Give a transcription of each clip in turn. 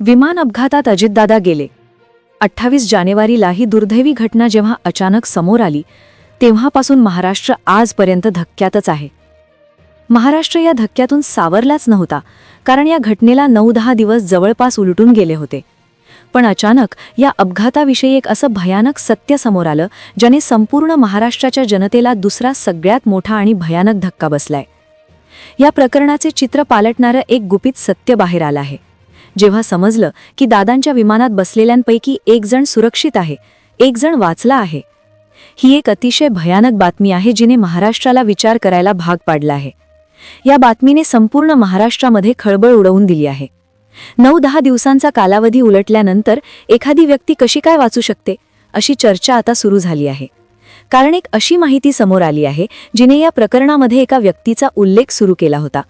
विमान अपघातात अजितदादा गेले. 28 जानेवारीला ही दुर्दैवी घटना जेव्हा अचानक समोर आली तेव्हापासून महाराष्ट्र आजपर्यंत धक्क्यातच आहे. महाराष्ट्र या धक्क्यातून सावरलाच नव्हता, कारण या घटनेला 9-10 दिवस जवळपास उलटून गेले होते. पण अचानक या अपघाताविषयी एक असं भयानक सत्य समोर आलं, ज्याने संपूर्ण महाराष्ट्राच्या जनतेला दुसरा सगळ्यात मोठा आणि भयानक धक्का बसलाय. या प्रकरणाचे चित्र पालटणारं एक गुपित सत्य बाहेर आलं आहे. जेव्हा समजलं की दादांच्या विमानात बसलेल्यांपैकी एक जण सुरक्षित आहे, एक जण वाचला आहे, ही एक अतिशय भयानक बातमी आहे, जिने महाराष्ट्राला विचार करायला भाग पाडला आहे. या बातमीने संपूर्ण महाराष्ट्रामध्ये खळबळ उडवून दिली आहे. 9-10 दिवसांचा कालावधी उलटल्यानंतर एखादी व्यक्ती कशी काय वाचू शकते, अशी चर्चा आता सुरू झाली आहे. कारण एक अशी माहिती समोर आली आहे जिने या प्रकरणामध्ये एका व्यक्तीचा उल्लेख सुरू केला होता.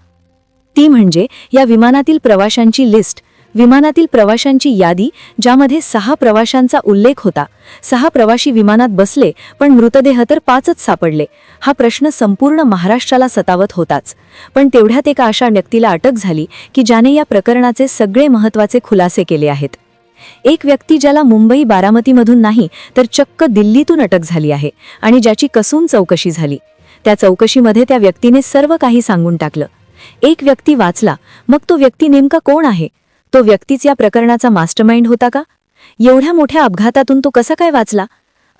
ती म्हणजे या विमानातील प्रवाशांची लिस्ट, विमानातील प्रवाशांची यादी, ज्यामध्ये 6 प्रवाशांचा उल्लेख होता. 6 प्रवाशी विमानात बसले, पण मृतदेह तर 5च सापडले. हा प्रश्न संपूर्ण महाराष्ट्राला सतावत होताच. पण तेवढ्यात एका अशा व्यक्तीला अटक झाली की ज्याने या प्रकरणाचे सगळे महत्त्वाचे खुलासे केले आहेत. एक व्यक्ती ज्याला मुंबई बारामतीमधून नाही तर चक्क दिल्लीतून अटक झाली आहे आणि ज्याची कसून चौकशी झाली. त्या चौकशीमध्ये त्या व्यक्तीने सर्व काही सांगून टाकलं. एक व्यक्ती वाचला, मग तो व्यक्ती नेमका कोण आहे? तो व्यक्तीच या प्रकरणाचा मास्टरमाइंड होता का? एवढ्या मोठ्या अपघातातून तो कसा काय वाचला?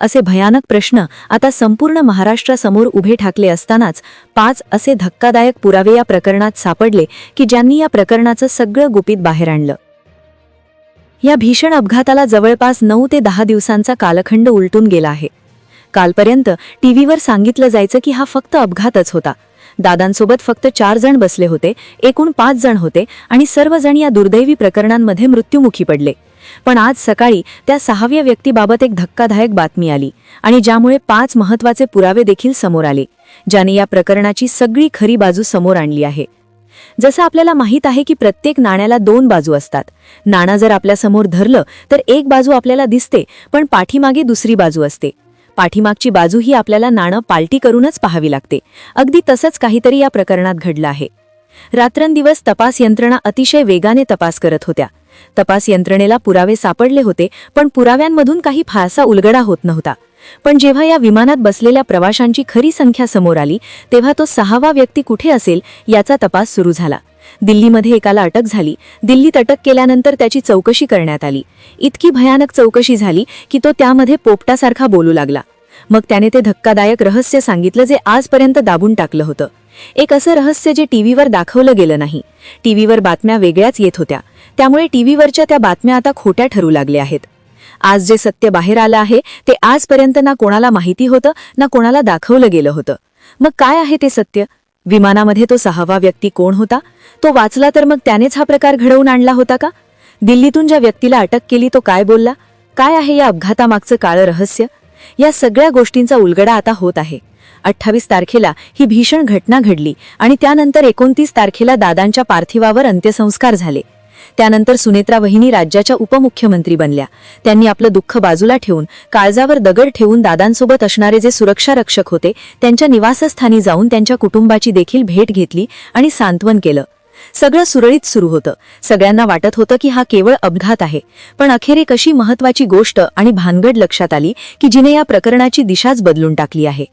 असे भयानक प्रश्न आता संपूर्ण महाराष्ट्रासमोर उभे ठाकले असतानाच 5 असे धक्कादायक पुरावे या प्रकरणात सापडले की ज्यांनी या प्रकरणाचं सगळं गुपित बाहेर आणलं. या भीषण अपघाताला जवळपास 9 ते 10 दिवसांचा कालखंड उलटून गेला आहे. कालपर्यंत टीव्हीवर सांगितलं जायचं की हा फक्त अपघातच होता. दादांसोबत फक्त 4 जण बसले होते, एकूण 5 जण होते आणि सर्वजण या दुर्दैवी प्रकरणांमध्ये मृत्युमुखी पडले. पण आज सकाळी त्या 6व्या व्यक्तीबाबत एक धक्कादायक बातमी आली आणि ज्यामुळे 5 महत्त्वाचे पुरावे देखील समोर आले, ज्याने या प्रकरणाची सगळी खरी बाजू समोर आणली आहे. जसं आपल्याला माहीत आहे की प्रत्येक नाण्याला 2 बाजू असतात. नाणं जर आपल्यासमोर धरलं तर एक बाजू आपल्याला दिसते, पण पाठीमागे दुसरी बाजू असते. पाठीमागची बाजू ही आपल्याला नाणं पालटी करूनच पाहावी लागते. अगदी तसंच काहीतरी या प्रकरणात घडलं आहे. रात्रंदिवस तपास यंत्रणा अतिशय वेगाने तपास करत होत्या. तपास यंत्रणेला पुरावे सापडले होते, पण पुराव्यांमधून काही फारसा उलगडा होत नव्हता. पण जेव्हा या विमानात बसलेल्या प्रवाशांची खरी संख्या समोर आली तेव्हा तो 6वा व्यक्ती कुठे असेल याचा तपास सुरू झाला. दिल्लीमध्ये एकाला अटक झाली. दिल्लीत अटक केल्यानंतर त्याची चौकशी करण्यात आली. इतकी भयानक चौकशी झाली की तो त्यामध्ये पोपटासारखा बोलू लागला. मग त्याने ते धक्कादायक रहस्य सांगितलं जे आजपर्यंत दाबून टाकलं होतं. एक असं रहस्य जे टीव्हीवर दाखवलं गेलं नाही. टीव्हीवर बातम्या वेगळ्याच येत होत्या, त्यामुळे टीव्हीवरच्या त्या बातम्या आता खोट्या ठरू लागल्या आहेत. आज जे सत्य बाहेर आलं आहे ते आजपर्यंत ना कोणाला माहिती होतं ना कोणाला दाखवलं गेलं होतं. मग काय आहे ते सत्य? विमानामध्ये तो 6वा व्यक्ती कोण होता? तो वाचला तर मग त्यानेच हा प्रकार घडवून आणला होता का? दिल्लीतून ज्या व्यक्तीला अटक केली तो काय बोलला? काय आहे या अपघातामागचं काळं रहस्य? या सगळ्या गोष्टींचा उलगडा आता होत आहे. 28 तारखेला ही भीषण घटना घडली आणि त्यानंतर 29 तारखेला दादांच्या पार्थिवावर अंत्यसंस्कार झाले. त्यानंतर सुनेत्रा वहिनी राज्याच्या उपमुख्यमंत्री बनल्या. त्यांनी आपलं दुःख बाजूला ठेवून, काळजावर दगड ठेवून दादांसोबत असणारे जे सुरक्षा रक्षक होते त्यांच्या निवासस्थानी जाऊन त्यांच्या कुटुंबाची देखील भेट घेतली आणि सांत्वन केलं. सगळं सुरळीत सुरू होतं. सगळ्यांना वाटत होतं की हा केवळ अपघात आहे. पण अखेर एक अशी महत्त्वाची गोष्ट आणि भानगड लक्षात आली की जिने या प्रकरणाची दिशाच बदलून टाकली आहे.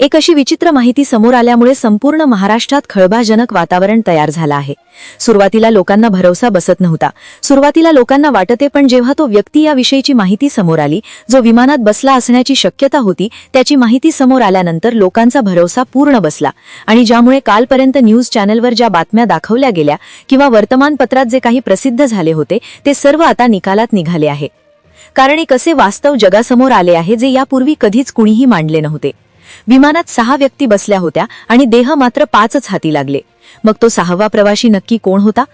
एक अशी विचित्र माहिती समोर आल्यामुळे संपूर्ण महाराष्ट्रात खळबळजनक वातावरण तयार झालं आहे. सुरुवातीला लोकांना भरवसा बसत नव्हता. सुरुवातीला लोकांना वाटते, पण जेव्हा तो व्यक्ती याविषयीची माहिती समोर आली, जो विमानात बसला असण्याची शक्यता होती, त्याची माहिती समोर आल्यानंतर लोकांचा भरवसा पूर्ण बसला. आणि ज्यामुळे कालपर्यंत न्यूज चॅनलवर ज्या बातम्या दाखवल्या गेल्या किंवा वर्तमानपत्रात जे काही प्रसिद्ध झाले होते ते सर्व आता निकालात निघाले आहे. कारण एक असे वास्तव जगासमोर आले आहे जे यापूर्वी कधीच कुणीही मांडले नव्हते. विमानात 6 व्यक्ती बसल्या होत्या आणि देह मात्र 5च हाती लागले. मग तो 6वा प्रवाशी नक्की कोण होता?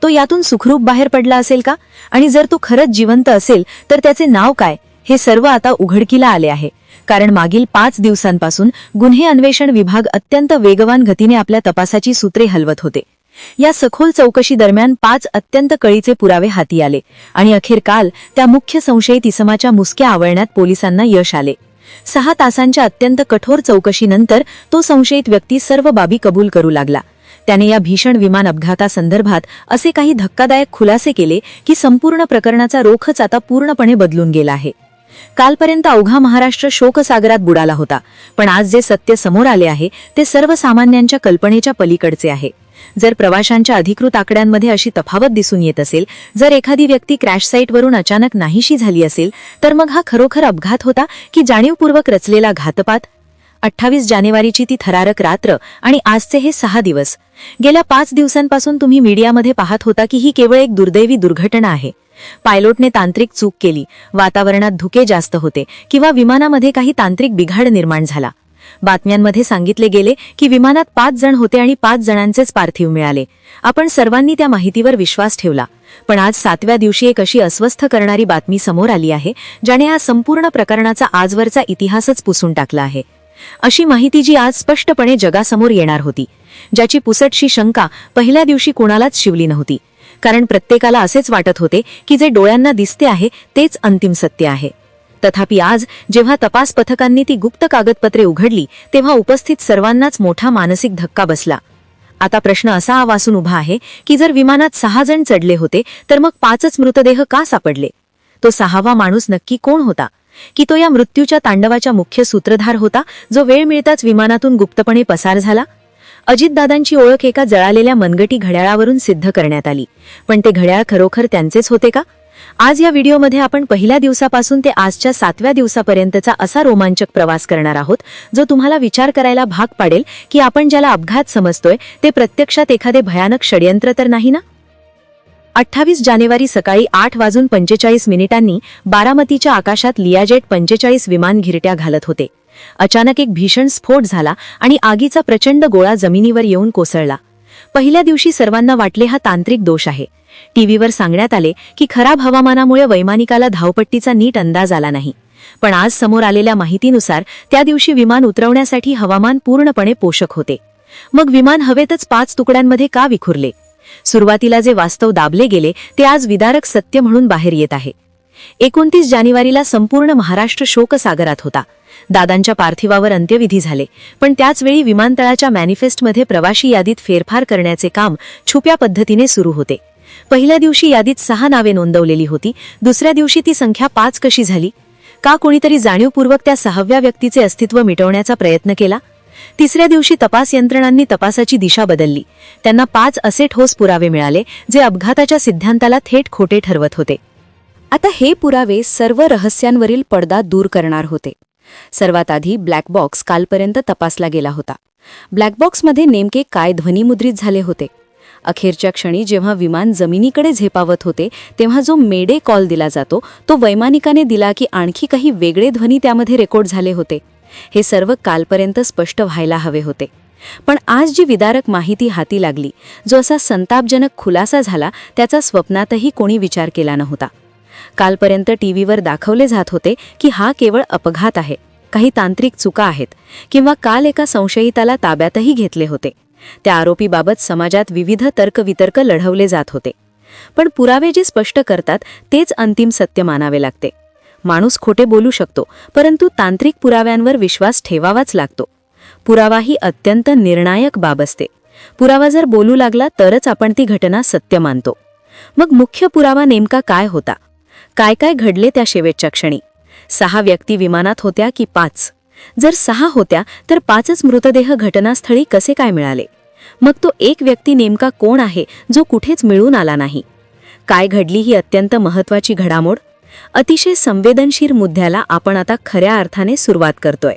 तो यातून सुखरूप बाहेर पडला असेल का? आणि जर तो खरंच जिवंत असेल तर त्याचे नाव काय? हे सर्व आता उघडकीला आले आहे. कारण मागील 5 दिवसांपासून गुन्हे अन्वेषण विभाग अत्यंत वेगवान गतीने आपल्या तपासाची सूत्रे हलवत होते. या सखोल चौकशी दरम्यान 5 अत्यंत कळीचे पुरावे हाती आले आणि अखेर काल त्या मुख्य संशयित इसमाच्या मुसक्या आवळण्यात पोलिसांना यश आले. 6 तासांच्या अत्यंत कठोर चौकशीनंतर तो संशयित व्यक्ती सर्व बाबी कबूल करू लागला. त्याने या भीषण विमान अपघातासंदर्भात असे काही धक्कादायक खुलासे केले की संपूर्ण प्रकरणाचा रोखच आता पूर्णपणे बदलून गेला आहे. कालपर्यंत अवघा महाराष्ट्र शोकसागरात बुडाला होता, पण आज जे सत्य समोर आले आहे ते सर्वसामान्यांच्या कल्पनेच्या पलीकडचे आहे. जर प्रवाशांच्या अधिकृत आकड्यांमध्ये अशी तफावत दिसून येत असेल, जर एखादी व्यक्ती क्रॅश साईटवरून अचानक नाहीशी झाली असेल, तर मग हा खरोखर अपघात होता की जाणीवपूर्वक रचलेला घातपात? 28 जानेवारीची ती थरारक रात्र आणि आजचे हे 6 दिवस. गेल्या 5 दिवसांपासून तुम्ही मीडियामध्ये पाहत होता की ही केवळ एक दुर्दैवी दुर्घटना आहे. पायलटने तांत्रिक चूक केली, वातावरणात धुके जास्त होते किंवा विमानामध्ये काही तांत्रिक बिघाड निर्माण झाला. बातम्यांमध्ये सांगितले गेले की विमानात 5 जण होते आणि 5 जणांचेच पार्थिव मिळाले. आपण सर्वांनी त्या माहितीवर विश्वास ठेवला. पण आज 7व्या दिवशी एक अशी अस्वस्थ करणारी बातमी समोर आली आहे, ज्याने या संपूर्ण प्रकरणाचा आजवरचा इतिहासच पुसून टाकला आहे. अशी माहिती जी आज स्पष्टपणे जगासमोर येणार होती, ज्याची पुसटशी शंका पहिल्या दिवशी कोणालाच शिवली नव्हती. कारण प्रत्येकाला असेच वाटत होते की जे डोळ्यांना दिसते आहे तेच अंतिम सत्य आहे. तथापि आज जेव्हा तपास पथकांनी ती गुप्त कागदपत्रे उघडली, तेव्हा उपस्थित सर्वांनाच मोठा मानसिक धक्का बसला. आता प्रश्न असा वासून उभा आहे की जर विमानात 6 जण चढले होते, तर मग 5च मृतदेह का सापडले? तो 6वा माणूस नक्की कोण होता? की तो या मृत्यूच्या तांडवाचा मुख्य सूत्रधार होता, जो वेळ मिळताच विमानातून गुप्तपणे पसार झाला? अजितदादांची ओळख एका जळालेल्या मनगटी घड्याळावरून सिद्ध करण्यात आली, पण ते घड्याळ खरोखर त्यांचेच होते का? आज या व्हिडिओमध्ये आपण पहिल्या दिवसापासून ते आजच्या 7व्या दिवसापर्यंतचा असा रोमांचक प्रवास करणार आहोत, जो तुम्हाला विचार करायला भाग पाडेल की आपण ज्याला अपघात समजतोय ते प्रत्यक्षात एखादे भयानक षड्यंत्र तर नाही ना? 28 जानेवारी सकाळी 8:45 बारामतीच्या आकाशात लियाजेट 45 विमान घिरट्या घालत होते. अचानक एक भीषण स्फोट झाला आणि आगीचा प्रचंड गोळा जमिनीवर येऊन कोसळला. पहिल्या दिवशी सर्वांना वाटले हा तांत्रिक दोष आहे. टीव्हीवर सांगण्यात आले की खराब हवामानामुळे वैमानिकाला धावपट्टीचा नीट अंदाज आला नाही. पण आज समोर आलेल्या माहितीनुसार त्या दिवशी विमान उतरवण्यासाठी हवामान पूर्णपणे पोषक होते. मग विमान हवेतच 5 तुकड्यांमध्ये का विखुरले? सुरुवातीला जे वास्तव दाबले गेले ते आज विदारक सत्य म्हणून बाहेर येत आहे. 29 जानेवारीला संपूर्ण महाराष्ट्र शोकसागरात होता. दादांच्या पार्थिवावर अंत्यविधी झाले, पण त्याचवेळी विमानतळाच्या मॅनिफेस्टमध्ये प्रवाशी यादीत फेरफार करण्याचे काम छुप्या पद्धतीने सुरू होते. पहिल्या दिवशी यादीत 6 नावे नोंदवलेली होती. दुसऱ्या दिवशी ती संख्या 5 कशी झाली? का कोणीतरी जाणीवपूर्वक त्या 6व्या व्यक्तीचे अस्तित्व मिटवण्याचा प्रयत्न केला? तिसऱ्या दिवशी तपास यंत्रणांनी तपासाची दिशा बदलली. त्यांना 5 असे ठोस पुरावे मिळाले जे अपघाताच्या सिद्धांताला थेट खोटे ठरवत होते. आता हे पुरावे सर्व रहस्यांवरील पडदा दूर करणार होते. सर्वात आधी ब्लॅक बॉक्स कालपर्यंत तपासला गेला होता. ब्लॅक बॉक्समध्ये नेमके काय ध्वनिमुद्रित झाले होते? अखेरच्या क्षणी जेव्हा विमान जमिनीकडे झेपावत होते, तेव्हा जो मेडे कॉल दिला जातो तो वैमानिकाने दिला की आणखी काही वेगळे ध्वनी त्यामध्ये रेकॉर्ड झाले होते? हे सर्व कालपर्यंत स्पष्ट व्हायला हवे होते. पण आज जी विदारक माहिती हाती लागली, जो असा संतापजनक खुलासा झाला, त्याचा स्वप्नातही कोणी विचार केला नव्हता. कालपर्यंत टीव्हीवर दाखवले जात होते की हा केवळ अपघात आहे, काही तांत्रिक चुका आहेत, किंवा काल एका संशयिताला ताब्यातही घेतले होते. त्या आरोपीबाबत समाजात विविध तर्कवितर्क लढवले जात होते. पण पुरावे जे स्पष्ट करतात तेच अंतिम सत्य मानावे लागते. माणूस खोटे बोलू शकतो, परंतु तांत्रिक पुराव्यांवर विश्वास ठेवावाच लागतो. पुरावा ही अत्यंत निर्णायक बाब असते. पुरावा जर बोलू लागला तरच आपण ती घटना सत्य मानतो. मग मुख्य पुरावा नेमका काय होता? काय काय घडले त्या शेवटच्या क्षणी? 6 व्यक्ती विमानात होत्या की 5? जर 6 होत्या तर 5च मृतदेह घटनास्थळी कसे काय मिळाले? मग तो एक व्यक्ती नेमका कोण आहे जो कुठेच मिळून आला नाही? काय घडली ही अत्यंत महत्त्वाची घडामोड? अतिशय संवेदनशील मुद्द्याला आपण आता खऱ्या अर्थाने सुरुवात करतोय.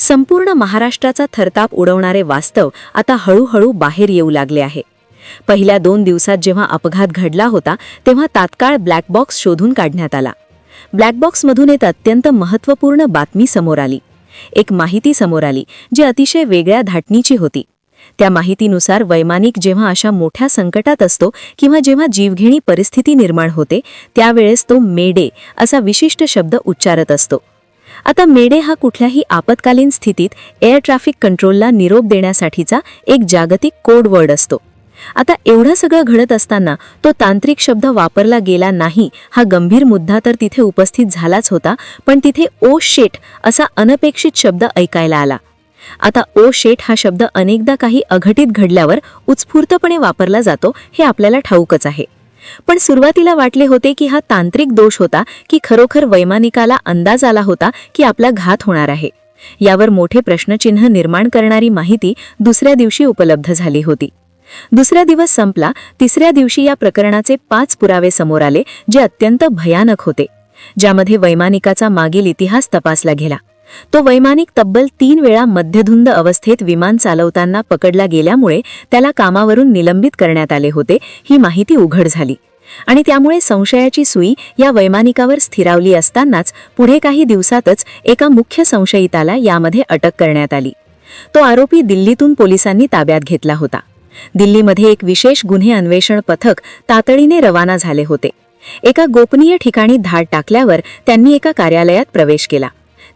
संपूर्ण महाराष्ट्राचा थरताप उडवणारे वास्तव आता हळूहळू बाहेर येऊ लागले आहे. पहिल्या 2 दिवसात जेव्हा अपघात घडला होता, तेव्हा तात्काळ ब्लॅक बॉक्स शोधून काढण्यात आला. ब्लॅक बॉक्समधून एक अत्यंत महत्त्वपूर्ण बातमी समोर आली. एक माहिती समोर आली जी अतिशय वेगळ्या धाटणीची होती. त्या माहितीनुसार वैमानिक जेव्हा अशा मोठ्या संकटात असतो किंवा जेव्हा जीवघेणी परिस्थिती निर्माण होते, त्यावेळेस तो मेडे असा विशिष्ट शब्द उच्चारत असतो. आता मेडे हा कुठल्याही आपत्कालीन स्थितीत एअर ट्रॅफिक कंट्रोलला निरोप देण्यासाठीचा एक जागतिक कोड वर्ड असतो. आता एवढं सगळं घडत असताना तो तांत्रिक शब्द वापरला गेला नाही हा गंभीर मुद्दा तर तिथे उपस्थित झालाच होता, पण तिथे ओ शिट असा अनपेक्षित शब्द ऐकायला आला. आता ओ शेट हा शब्द अनेकदा काही अघटित घडल्यावर उत्स्फूर्तपणे वापरला जातो हे आपल्याला ठाऊकच आहे. पण सुरुवातीला वाटले होते की हा तांत्रिक दोष होता की खरोखर वैमानिकाला अंदाज आला होता की आपला घात होणार आहे. यावर मोठे प्रश्नचिन्ह निर्माण करणारी माहिती दुसऱ्या दिवशी उपलब्ध झाली होती. दुसरा दिवस संपला. तिसऱ्या दिवशी या प्रकरणाचे 5 पुरावे समोर आले जे अत्यंत भयानक होते, ज्यामध्ये वैमानिकाचा मागील इतिहास तपासला गेला. तो वैमानिक तब्बल 3 वेळा मध्यधुंद अवस्थेत विमान चालवताना पकडला गेल्यामुळे त्याला कामावरून निलंबित करण्यात आले होते ही माहिती उघड झाली. आणि त्यामुळे संशयाची सुई या वैमानिकावर स्थिरावली असतानाच पुढे काही दिवसातच एका मुख्य संशयिताला यामध्ये अटक करण्यात आली. तो आरोपी दिल्लीतून पोलिसांनी ताब्यात घेतला होता. दिल्लीमध्ये एक विशेष गुन्हे अन्वेषण पथक तातडीने रवाना झाले होते. एका गोपनीय ठिकाणी धाड टाकल्यावर त्यांनी एका कार्यालयात प्रवेश केला.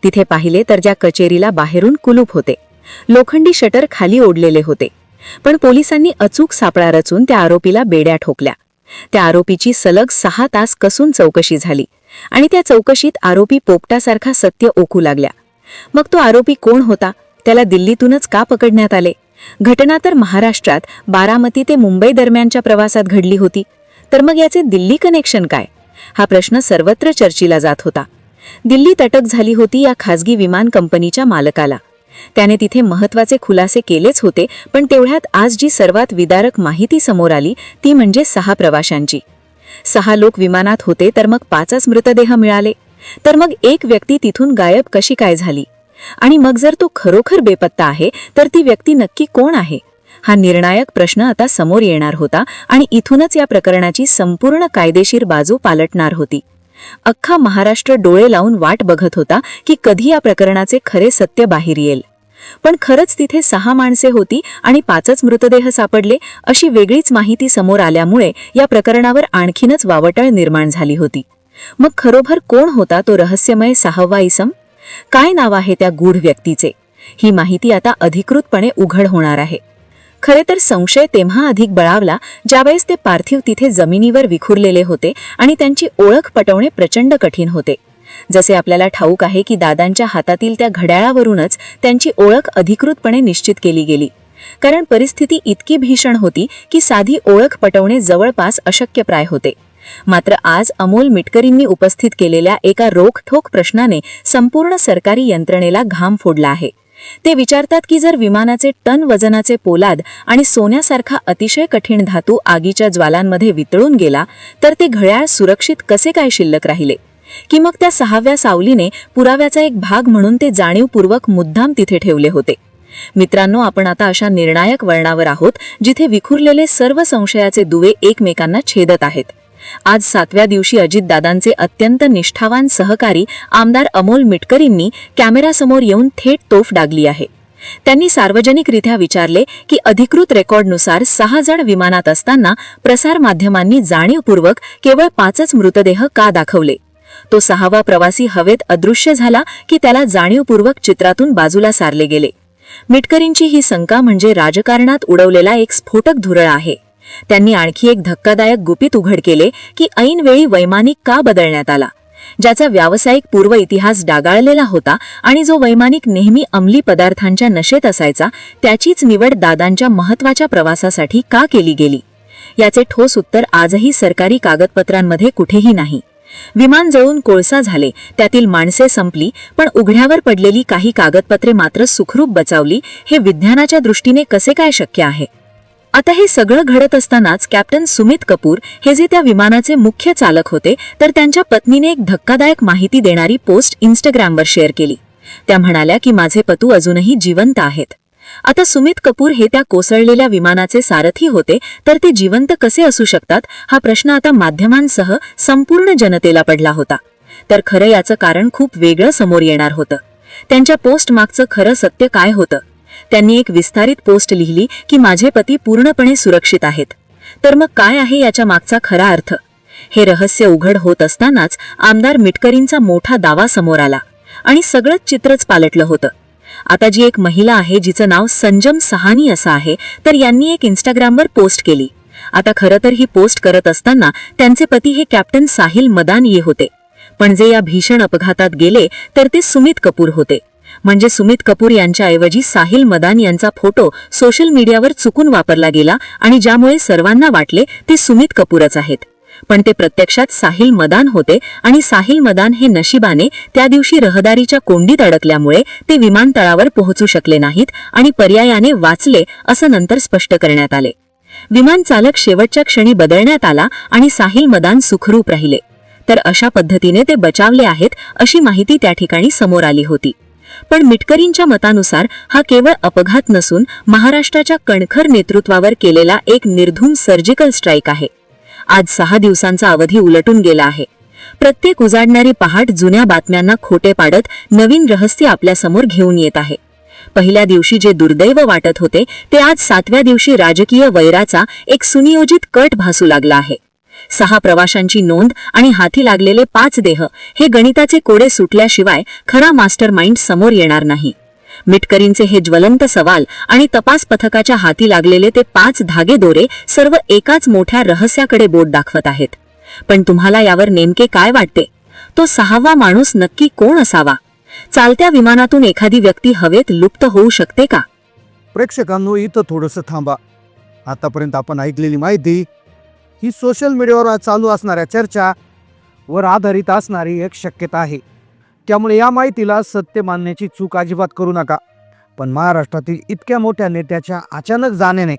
तिथे पाहिले तर ज्या कचेरीला बाहेरून कुलूप होते, लोखंडी शटर खाली ओढलेले होते. पण पोलिसांनी अचूक सापळा रचून त्या आरोपीला बेड्या ठोकल्या. त्या आरोपीची सलग 6 तास कसून चौकशी झाली आणि त्या चौकशीत आरोपी पोपटासारखा सत्य ओकू लागल्या. मग तो आरोपी कोण होता? त्याला दिल्लीतूनच का पकडण्यात आले? घटना तर महाराष्ट्रात बारामती ते मुंबई दरम्यानच्या प्रवासात घडली होती. तर मग याचे दिल्ली कनेक्शन काय? हा प्रश्न सर्वत्र चर्चिला जात होता. दिल्लीत अटक झाली होती या खासगी विमान कंपनीच्या मालकाला. त्याने तिथे महत्त्वाचे खुलासे केलेच होते, पण तेवढ्यात आज जी सर्वात विदारक माहिती समोर आली ती म्हणजे 6 प्रवाशांची. 6 लोक विमानात होते तर मग 5च मृतदेह मिळाले. तर मग एक व्यक्ती तिथून गायब कशी काय झाली? आणि मग जर तो खरोखर बेपत्ता आहे तर ती व्यक्ती नक्की कोण आहे? हा निर्णायक प्रश्न आता समोर येणार होता आणि इथूनच या प्रकरणाची संपूर्ण कायदेशीर बाजू पालटणार होती. अख्खा महाराष्ट्र डोळे लावून वाट बघत होता की कधी या प्रकरणाचे खरे सत्य बाहेर येईल. पण खरंच तिथे 6 माणसे होती आणि 5च मृतदेह सापडले अशी वेगळीच माहिती समोर आल्यामुळे या प्रकरणावर आणखीनच वावटळ निर्माण झाली होती. मग खरोखर कोण होता तो रहस्यमय 6वा इसम? काय नाव आहे त्या गूढ व्यक्तीचे? ही माहिती आता अधिकृतपणे उघड होणार आहे. खरे तर संशय तेव्हा अधिक बळावला ज्यावेळेस ते पार्थिव तिथे जमिनीवर विखुरलेले होते आणि त्यांची ओळख पटवणे प्रचंड कठीण होते. जसे आपल्याला ठाऊक आहे की दादांच्या हातातील त्या घड्याळावरूनच त्यांची ओळख अधिकृतपणे निश्चित केली गेली, कारण परिस्थिती इतकी भीषण होती की साधी ओळख पटवणे जवळपास अशक्यप्राय होते. मात्र आज अमोल मिटकरींनी उपस्थित केलेल्या एका रोखठोक प्रश्नाने संपूर्ण सरकारी यंत्रणेला घाम फोडला आहे. ते विचारतात की जर विमानाचे टन वजनाचे पोलाद आणि सोन्यासारखा अतिशय कठीण धातू आगीच्या ज्वालांमध्ये वितळून गेला तर ते घड्याळ सुरक्षित कसे काय शिल्लक राहिले? की मग त्या 6व्या सावलीने पुराव्याचा एक भाग म्हणून ते जाणीवपूर्वक मुद्दाम तिथे ठेवले होते? मित्रांनो, आपण आता अशा निर्णायक वळणावर आहोत जिथे विखुरलेले सर्व संशयाचे दुवे एकमेकांना छेदत आहेत. आज 7व्या दिवशी अजितदादांचे अत्यंत निष्ठावान सहकारी आमदार अमोल मिटकरींनी कॅमेरासमोर येऊन थेट तोफ डागली आहे. त्यांनी सार्वजनिकरित्या विचारले की अधिकृत रेकॉर्डनुसार 6 जण विमानात असताना प्रसारमाध्यमांनी जाणीवपूर्वक केवळ 5च मृतदेह का दाखवले? तो 6वा प्रवासी हवेत अदृश्य झाला की त्याला जाणीवपूर्वक चित्रातून बाजूला सारले गेले? मिटकरींची ही शंका म्हणजे राजकारणात उडवलेला एक स्फोटक धुरळ आहे. त्यांनी आणखी एक धक्कादायक गुपित उघड केले की ऐनवेळी वैमानिक का बदलण्यात आला, ज्याचा व्यावसायिक पूर्व इतिहास डागाळलेला होता आणि जो वैमानिक नेहमी अंमली पदार्थांच्या नशेत असायचा, त्याचीच निवड दादांच्या महत्त्वाच्या प्रवासासाठी का केली गेली? याचे ठोस उत्तर आजही सरकारी कागदपत्रांमध्ये कुठेही नाही. विमान जळून कोळसा झाले, त्यातील माणसे संपली, पण उघड्यावर पडलेली काही कागदपत्रे मात्र सुखरूप बचावली. हे विज्ञानाच्या दृष्टीने कसे काय शक्य आहे? आता हे सगळं घडत असतानाच कॅप्टन सुमित कपूर हे जे त्या विमानाचे मुख्य चालक होते, तर त्यांच्या पत्नीने एक धक्कादायक माहिती देणारी पोस्ट इंस्टाग्रामवर शेअर केली. त्या म्हणाल्या की माझे पती अजूनही जिवंत आहेत. आता सुमित कपूर हे त्या कोसळलेल्या विमानाचे सारथी होते, तर ते जिवंत कसे असू शकतात हा प्रश्न आता माध्यमांसह संपूर्ण जनतेला पडला होता. तर खरं याचं कारण खूप वेगळं समोर येणार होतं. त्यांच्या पोस्ट मागचं खरं सत्य काय होतं? त्यांनी एक विस्तारित पोस्ट लिहिली की माझे पती पूर्णपणे सुरक्षित आहेत. तर मग काय आहे याच्या मागचा खरा अर्थ? हे रहस्य उघड होत असतानाच आमदार मिटकरींचा मोठा दावा समोर आला आणि सगळंच चित्रच पालटलं होतं. आता जी एक महिला आहे जिचं नाव संजम सहानी असं आहे, तर यांनी एक इंस्टाग्रामवर पोस्ट केली. आता खरं तर ही पोस्ट करत असताना त्यांचे पती हे कॅप्टन साहिल मदानिये होते, पण जे या भीषण अपघातात गेले तर ते सुमित कपूर होते. म्हणजे सुमित कपूर यांच्याऐवजी साहिल मदान यांचा फोटो सोशल मीडियावर चुकून वापरला गेला आणि ज्यामुळे सर्वांना वाटले ते सुमित कपूरच आहेत. पण ते प्रत्यक्षात साहिल मदान होते आणि साहिल मदान हे नशिबाने त्या दिवशी रहदारीच्या कोंडीत अडकल्यामुळे ते विमानतळावर पोहोचू शकले नाहीत आणि पर्यायाने वाचले असं नंतर स्पष्ट करण्यात आले. विमान चालक शेवटच्या क्षणी बदलण्यात आला आणि साहिल मदान सुखरूप राहिले. तर अशा पद्धतीने ते बचावले आहेत अशी माहिती त्या ठिकाणी समोर आली होती. पण मिटकरींच्या मतानुसार हा केवळ अपघात नसून महाराष्ट्राच्या कणखर नेतृत्वावर केलेला एक निर्धूम सर्जिकल स्ट्राईक आहे. आज 6 दिवसांचा अवधी उलटून गेला आहे. प्रत्येक उजाडणारी पहाट जुन्या बातम्यांना खोटे पाडत नवीन रहस्य आपल्यासमोर घेऊन येत आहे. पहिल्या दिवशी जे दुर्दैव वाटत होते ते आज 7व्या दिवशी राजकीय वैराचा एक सुनियोजित कट भासू लागला आहे. 6 प्रवाशांची नोंद आणि हाती लागलेले 5 देह हे गणिताचे कोडे सुटल्याशिवाय खरा मास्टर माइंड समोर येणार नाही. मिटकरींचे हे ज्वलंत सवाल आणि तपास पथकाच्या हाती लागलेले ते 5 धागेदोरे सर्व एकाच मोठ्या रहस्याकडे बोट दाखवत आहेत. पण तुम्हाला यावर नेमके काय वाटते? तो 6वा माणूस नक्की कोण असावा? चालत्या विमानातून एखादी व्यक्ती हवेत लुप्त होऊ शकते का? प्रेक्षकांनो, इथं थोडंसं थांबा. आतापर्यंत आपण ऐकलेली माहिती ही सोशल मीडियावर चालू असणाऱ्या चर्चा वर आधारित असणारी एक शक्यता आहे. त्यामुळे या माहितीला सत्य मानण्याची चूक अजिबात करू नका. पण महाराष्ट्रातील इतक्या मोठ्या नेत्याच्या अचानक जाण्याने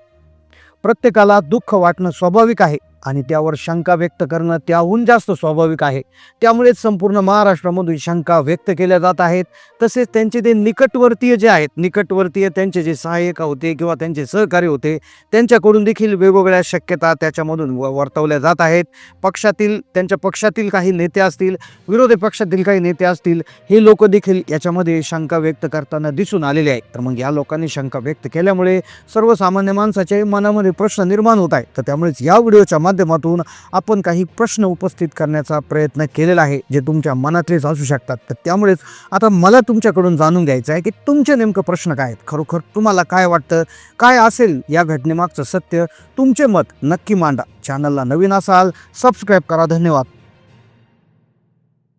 प्रत्येकाला दुःख वाटणं स्वाभाविक आहे आणि त्यावर शंका व्यक्त करणं त्याहून जास्त स्वाभाविक आहे. त्यामुळेच संपूर्ण महाराष्ट्रामधून शंका व्यक्त केल्या जात आहेत. तसेच त्यांचे ते निकटवर्तीय जे आहेत, निकटवर्तीय त्यांचे जे सहाय्यक होते किंवा त्यांचे सहकारी होते, त्यांच्याकडून देखील वेगवेगळ्या शक्यता त्याच्यामधून वर्तवल्या जात आहेत. त्यांच्या पक्षातील काही नेते असतील, विरोधी पक्षातील काही नेते असतील, हे लोक देखील याच्यामध्ये शंका व्यक्त करताना दिसून आलेले आहेत. तर मग या लोकांनी शंका व्यक्त केल्यामुळे सर्वसामान्य माणसाच्या मनामध्ये प्रश्न निर्माण होत आहे. तर त्यामुळेच या व्हिडिओच्या माध्यमातून आपण काही प्रश्न उपस्थित करण्याचा प्रयत्न केलेला आहे, जे तुमच्या मनातलेच असू शकतात. तर त्यामुळेच आता मला तुमच्याकडून जाणून घ्यायचं आहे की तुमचे नेमकं प्रश्न काय आहेत. खरोखर तुम्हाला काय वाटतं, काय असेल या घटनेमागचं सत्य? तुमचे मत नक्की मांडा. चॅनलला नवीन असाल सबस्क्राईब करा. धन्यवाद.